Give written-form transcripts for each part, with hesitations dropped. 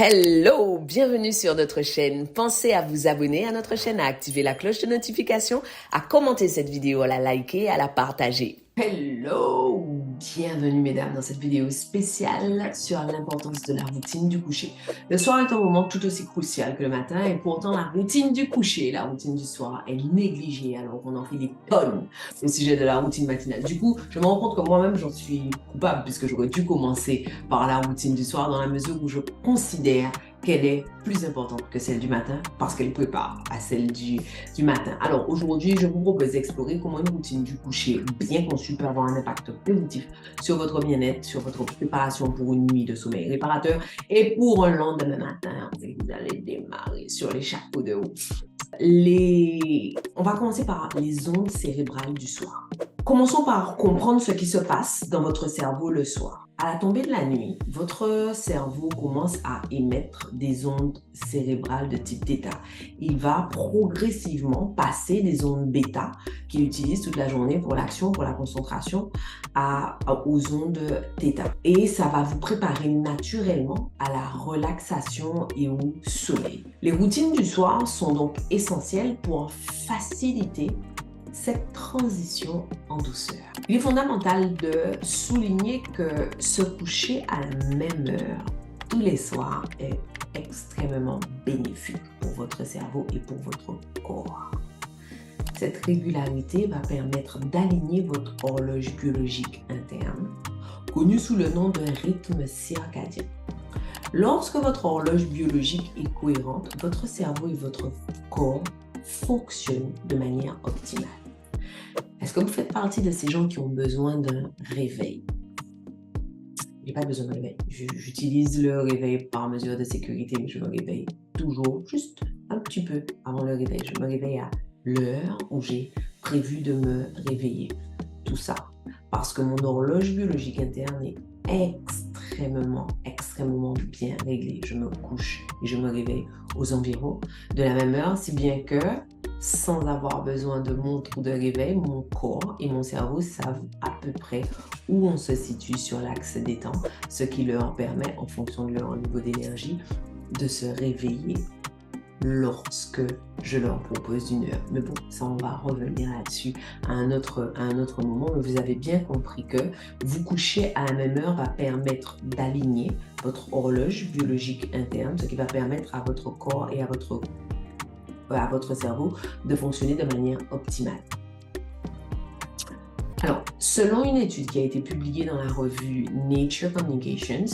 Hello, bienvenue sur notre chaîne. Pensez à vous abonner à notre chaîne, à activer la cloche de notification, à commenter cette vidéo, à la liker, à la partager. Hello, bienvenue mesdames dans cette vidéo spéciale sur l'importance de la routine du coucher. Le soir est un moment tout aussi crucial que le matin et pourtant la routine du coucher, la routine du soir est négligée alors qu'on en fait des tonnes au sujet de la routine matinale. Du coup, je me rends compte que moi-même j'en suis coupable puisque j'aurais dû commencer par la routine du soir dans la mesure où je considère qu'elle est plus importante que celle du matin parce qu'elle prépare à celle du matin. Alors aujourd'hui, je vous propose d'explorer comment une routine du coucher bien conçue peut avoir un impact positif sur votre bien-être, sur votre préparation pour une nuit de sommeil réparateur et pour un lendemain matin, vous allez démarrer sur les chapeaux de roue. On va commencer par les ondes cérébrales du soir. Commençons par comprendre ce qui se passe dans votre cerveau le soir. À la tombée de la nuit, votre cerveau commence à émettre des ondes cérébrales de type θ. Il va progressivement passer des ondes bêta qu'il utilise toute la journée pour l'action, pour la concentration, aux ondes θ. Et ça va vous préparer naturellement à la relaxation et au sommeil. Les routines du soir sont donc essentielles pour faciliter cette transition en douceur. Il est fondamental de souligner que se coucher à la même heure tous les soirs est extrêmement bénéfique pour votre cerveau et pour votre corps. Cette régularité va permettre d'aligner votre horloge biologique interne, connue sous le nom d'un rythme circadien. Lorsque votre horloge biologique est cohérente, votre cerveau et votre corps fonctionnent de manière optimale. Est-ce que vous faites partie de ces gens qui ont besoin d'un réveil? Je n'ai pas besoin de réveil. J'utilise le réveil par mesure de sécurité, mais je me réveille toujours juste un petit peu avant le réveil. Je me réveille à l'heure où j'ai prévu de me réveiller. Tout ça parce que mon horloge biologique interne est extrêmement bien réglée. Je me couche et je me réveille aux environs de la même heure, si bien que sans avoir besoin de montre ou de réveil, mon corps et mon cerveau savent à peu près où on se situe sur l'axe des temps, ce qui leur permet, en fonction de leur niveau d'énergie, de se réveiller lorsque je leur propose une heure. Mais bon, ça on va revenir là-dessus à un autre moment, mais vous avez bien compris que vous coucher à la même heure va permettre d'aligner votre horloge biologique interne, ce qui va permettre à votre corps et à votre cerveau de fonctionner de manière optimale. Alors, selon une étude qui a été publiée dans la revue Nature Communications,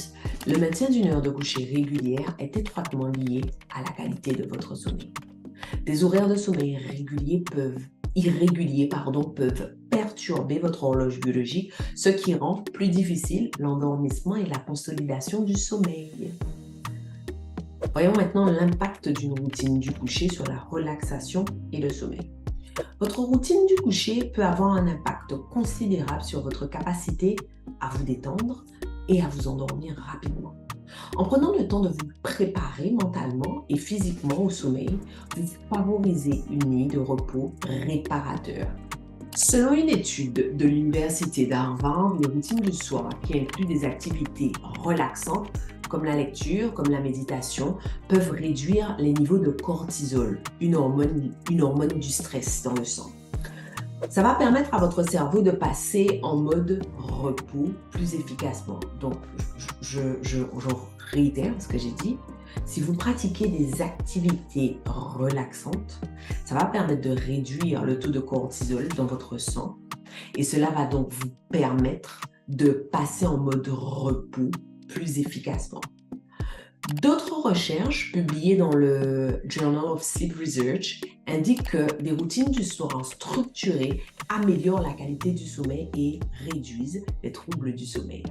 le maintien d'une heure de coucher régulière est étroitement lié à la qualité de votre sommeil. Des horaires de sommeil irréguliers peuvent perturber votre horloge biologique, ce qui rend plus difficile l'endormissement et la consolidation du sommeil. Voyons maintenant l'impact d'une routine du coucher sur la relaxation et le sommeil. Votre routine du coucher peut avoir un impact considérable sur votre capacité à vous détendre et à vous endormir rapidement. En prenant le temps de vous préparer mentalement et physiquement au sommeil, vous favorisez une nuit de repos réparateur. Selon une étude de l'Université d'Harvard, les routines du soir qui incluent des activités relaxantes comme la lecture, comme la méditation, peuvent réduire les niveaux de cortisol, une hormone du stress dans le sang. Ça va permettre à votre cerveau de passer en mode repos plus efficacement. Donc, je réitère ce que j'ai dit. Si vous pratiquez des activités relaxantes, ça va permettre de réduire le taux de cortisol dans votre sang et cela va donc vous permettre de passer en mode repos plus efficacement. D'autres recherches publiées dans le Journal of Sleep Research indiquent que des routines du soir structurées améliorent la qualité du sommeil et réduisent les troubles du sommeil.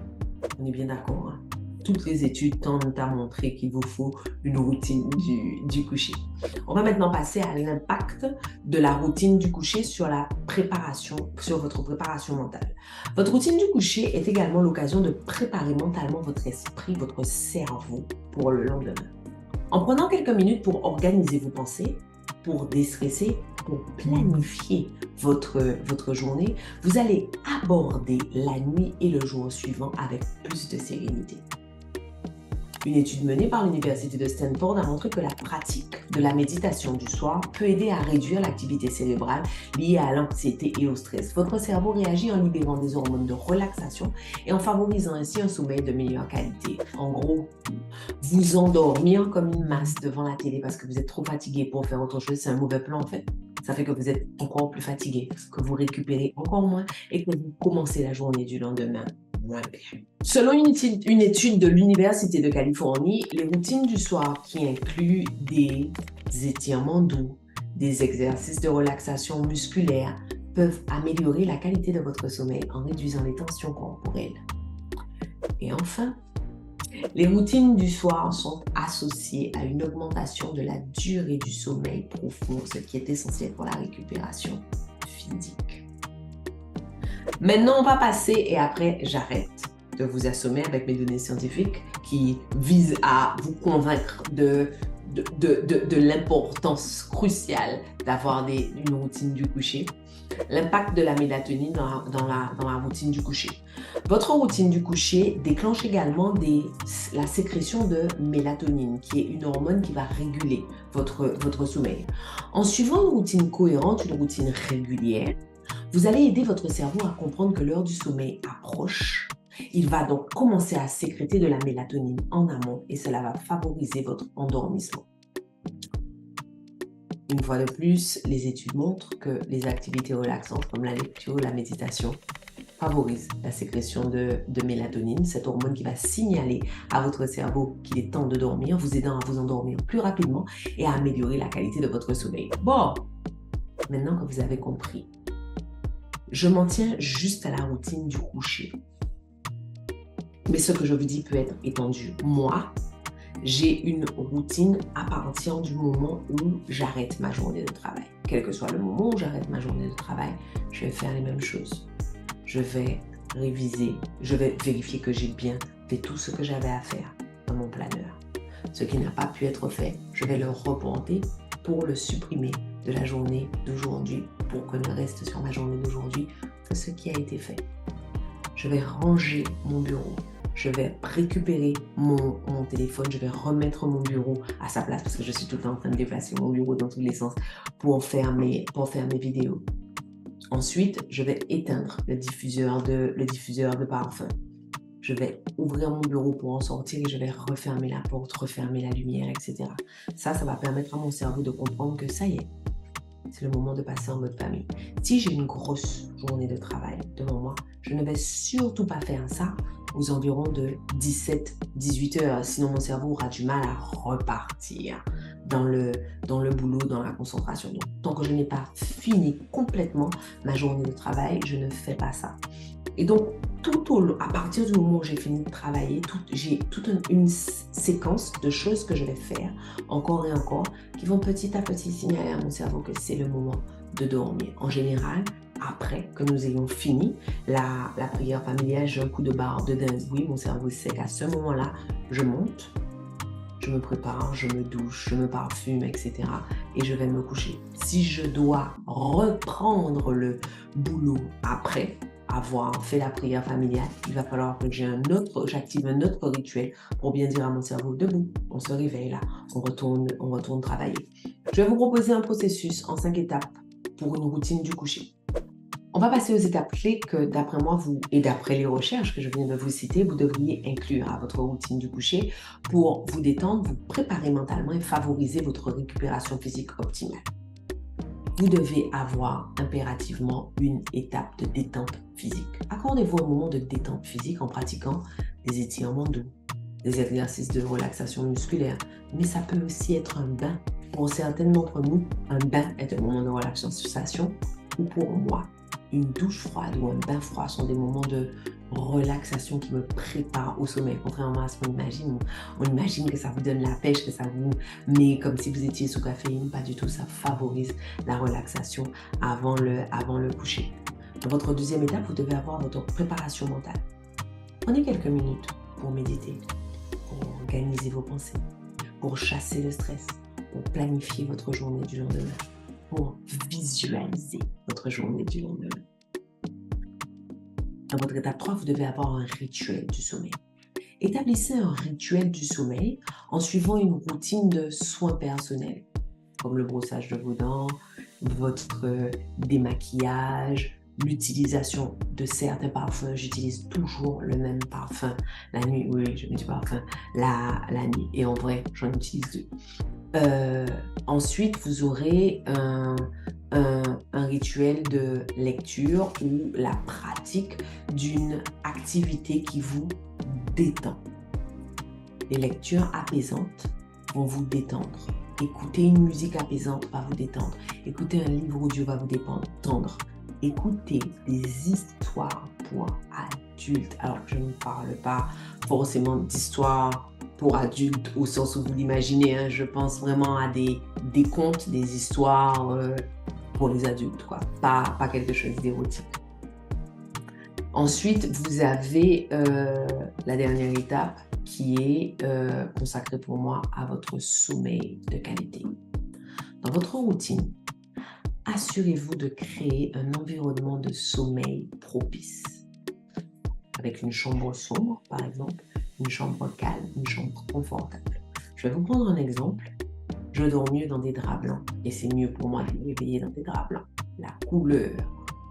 On est bien d'accord, hein? Toutes les études tendent à montrer qu'il vous faut une routine du coucher. On va maintenant passer à l'impact de la routine du coucher sur votre préparation mentale. Votre routine du coucher est également l'occasion de préparer mentalement votre esprit, votre cerveau pour le lendemain. En prenant quelques minutes pour organiser vos pensées, pour déstresser, pour planifier votre journée, vous allez aborder la nuit et le jour suivant avec plus de sérénité. Une étude menée par l'Université de Stanford a montré que la pratique de la méditation du soir peut aider à réduire l'activité cérébrale liée à l'anxiété et au stress. Votre cerveau réagit en libérant des hormones de relaxation et en favorisant ainsi un sommeil de meilleure qualité. En gros, vous endormir comme une masse devant la télé parce que vous êtes trop fatigué pour faire autre chose, c'est un mauvais plan en fait. Ça fait que vous êtes encore plus fatigué, que vous récupérez encore moins et que vous commencez la journée du lendemain moins bien. Selon une étude de l'Université de Californie, les routines du soir qui incluent des étirements doux, des exercices de relaxation musculaire peuvent améliorer la qualité de votre sommeil en réduisant les tensions corporelles. Et enfin, les routines du soir sont associées à une augmentation de la durée du sommeil profond, ce qui est essentiel pour la récupération physique. Maintenant, on va passer, et après, j'arrête de vous assommer avec mes données scientifiques qui visent à vous convaincre de l'importance cruciale d'avoir une routine du coucher. L'impact de la mélatonine dans la routine du coucher. Votre routine du coucher déclenche également la sécrétion de mélatonine, qui est une hormone qui va réguler votre sommeil. En suivant une routine cohérente, une routine régulière, vous allez aider votre cerveau à comprendre que l'heure du sommeil approche. Il va donc commencer à sécréter de la mélatonine en amont et cela va favoriser votre endormissement. Une fois de plus, les études montrent que les activités relaxantes comme la lecture ou la méditation favorisent la sécrétion de mélatonine, cette hormone qui va signaler à votre cerveau qu'il est temps de dormir, vous aidant à vous endormir plus rapidement et à améliorer la qualité de votre sommeil. Bon, maintenant que vous avez compris, je m'en tiens juste à la routine du coucher. Mais ce que je vous dis peut être étendu. Moi, j'ai une routine à partir du moment où j'arrête ma journée de travail. Quel que soit le moment où j'arrête ma journée de travail, je vais faire les mêmes choses. Je vais réviser, je vais vérifier que j'ai bien fait tout ce que j'avais à faire dans mon planeur. Ce qui n'a pas pu être fait, je vais le reporter pour le supprimer de la journée d'aujourd'hui, pour que ne reste sur ma journée d'aujourd'hui que ce qui a été fait. Je vais ranger mon bureau. Je vais récupérer mon téléphone, je vais remettre mon bureau à sa place parce que je suis tout le temps en train de déplacer mon bureau dans tous les sens pour faire mes vidéos. Ensuite, je vais éteindre le diffuseur de parfum. Je vais ouvrir mon bureau pour en sortir et je vais refermer la porte, refermer la lumière, etc. Ça va permettre à mon cerveau de comprendre que ça y est, c'est le moment de passer en mode famille. Si j'ai une grosse journée de travail devant moi, je ne vais surtout pas faire ça aux environs de 17-18 heures. Sinon, mon cerveau aura du mal à repartir dans le boulot, dans la concentration. Donc, tant que je n'ai pas fini complètement ma journée de travail, je ne fais pas ça. Et donc, à partir du moment où j'ai fini de travailler, j'ai toute une séquence de choses que je vais faire encore et encore qui vont petit à petit signaler à mon cerveau que c'est le moment de dormir. En général, après que nous ayons fini la prière familiale, j'ai un coup de barre de dingue. Oui, mon cerveau sait qu'à ce moment-là, je monte, je me prépare, je me douche, je me parfume, etc. Et je vais me coucher. Si je dois reprendre le boulot après avoir fait la prière familiale, il va falloir que j'active un autre rituel pour bien dire à mon cerveau, debout, on se réveille là, on retourne travailler. Je vais vous proposer un processus en 5 étapes pour une routine du coucher. On va passer aux étapes clés que, d'après moi, et d'après les recherches que je viens de vous citer, vous devriez inclure à votre routine du coucher pour vous détendre, vous préparer mentalement et favoriser votre récupération physique optimale. Vous devez avoir impérativement une étape de détente physique. Accordez-vous un moment de détente physique en pratiquant des étirements doux, des exercices de relaxation musculaire, mais ça peut aussi être un bain. Pour certaines d'entre nous, un bain est un moment de relaxation, ou pour moi, une douche froide ou un bain froid sont des moments de relaxation qui me préparent au sommeil. Contrairement à ce qu'on imagine, on imagine que ça vous donne la pêche, que ça vous met comme si vous étiez sous caféine. Pas du tout, ça favorise la relaxation avant le coucher. Dans votre deuxième étape, vous devez avoir votre préparation mentale. Prenez quelques minutes pour méditer, pour organiser vos pensées, pour chasser le stress, pour planifier votre journée du lendemain, pour visualiser votre journée du lendemain. Dans votre étape 3, vous devez avoir un rituel du sommeil. Établissez un rituel du sommeil en suivant une routine de soins personnels, comme le brossage de vos dents, votre démaquillage, l'utilisation de certains parfums. J'utilise toujours le même parfum la nuit. Oui, je mets du parfum la nuit. Et en vrai, j'en utilise deux. Ensuite, vous aurez un rituel de lecture ou la pratique d'une activité qui vous détend. Les lectures apaisantes vont vous détendre. Écouter une musique apaisante va vous détendre. Écouter un livre audio va vous détendre. Écouter des histoires pour adultes. Alors, je ne parle pas forcément d'histoires pour adultes au sens où vous l'imaginez. Hein. Je pense vraiment à des contes, des histoires pour les adultes, quoi. Pas quelque chose d'érotique. Ensuite, vous avez la dernière étape qui est consacrée pour moi à votre sommeil de qualité. Dans votre routine, assurez-vous de créer un environnement de sommeil propice. Avec une chambre sombre, par exemple, une chambre calme, une chambre confortable. Je vais vous prendre un exemple. Je dors mieux dans des draps blancs et c'est mieux pour moi de me réveiller dans des draps blancs. La couleur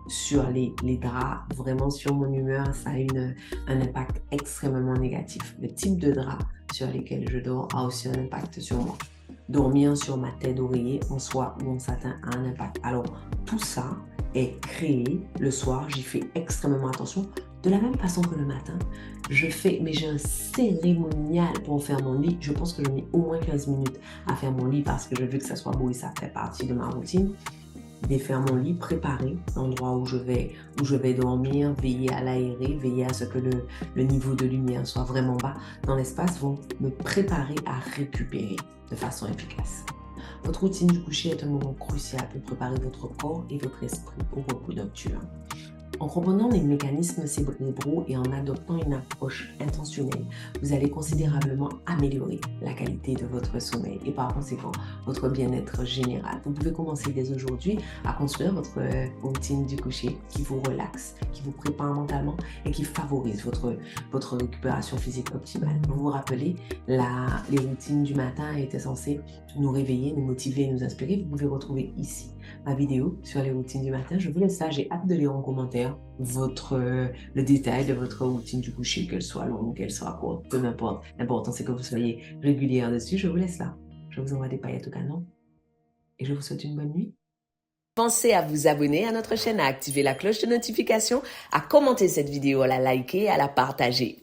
sur les draps, vraiment sur mon humeur, ça a un impact extrêmement négatif. Le type de drap sur lesquels je dors a aussi un impact sur moi. Dormir sur ma tête d'oreiller en soie ou en satin a un impact. Alors, tout ça est créé le soir, j'y fais extrêmement attention. De la même façon que le matin, j'ai un cérémonial pour faire mon lit. Je pense que je mets au moins 15 minutes à faire mon lit parce que je veux que ça soit beau et ça fait partie de ma routine. Défaire mon lit, préparer l'endroit où je vais dormir, veiller à l'aérer, veiller à ce que le niveau de lumière soit vraiment bas dans l'espace, vont me préparer à récupérer de façon efficace. Votre routine du coucher est un moment crucial pour préparer votre corps et votre esprit au repos nocturne. En comprenant les mécanismes cérébraux et en adoptant une approche intentionnelle, vous allez considérablement améliorer la qualité de votre sommeil et par conséquent votre bien-être général. Vous pouvez commencer dès aujourd'hui à construire votre routine du coucher qui vous relaxe, qui vous prépare mentalement et qui favorise votre récupération physique optimale. Vous vous rappelez, les routines du matin étaient censées nous réveiller, nous motiver, nous inspirer. Vous pouvez retrouver ici ma vidéo sur les routines du matin. Je vous laisse là, j'ai hâte de lire en commentaire le détail de votre routine du coucher, qu'elle soit longue, qu'elle soit courte, peu importe. L'important, c'est que vous soyez régulière dessus. Je vous laisse là. Je vous envoie des paillettes au canon et je vous souhaite une bonne nuit. Pensez à vous abonner à notre chaîne, à activer la cloche de notification, à commenter cette vidéo, à la liker, à la partager.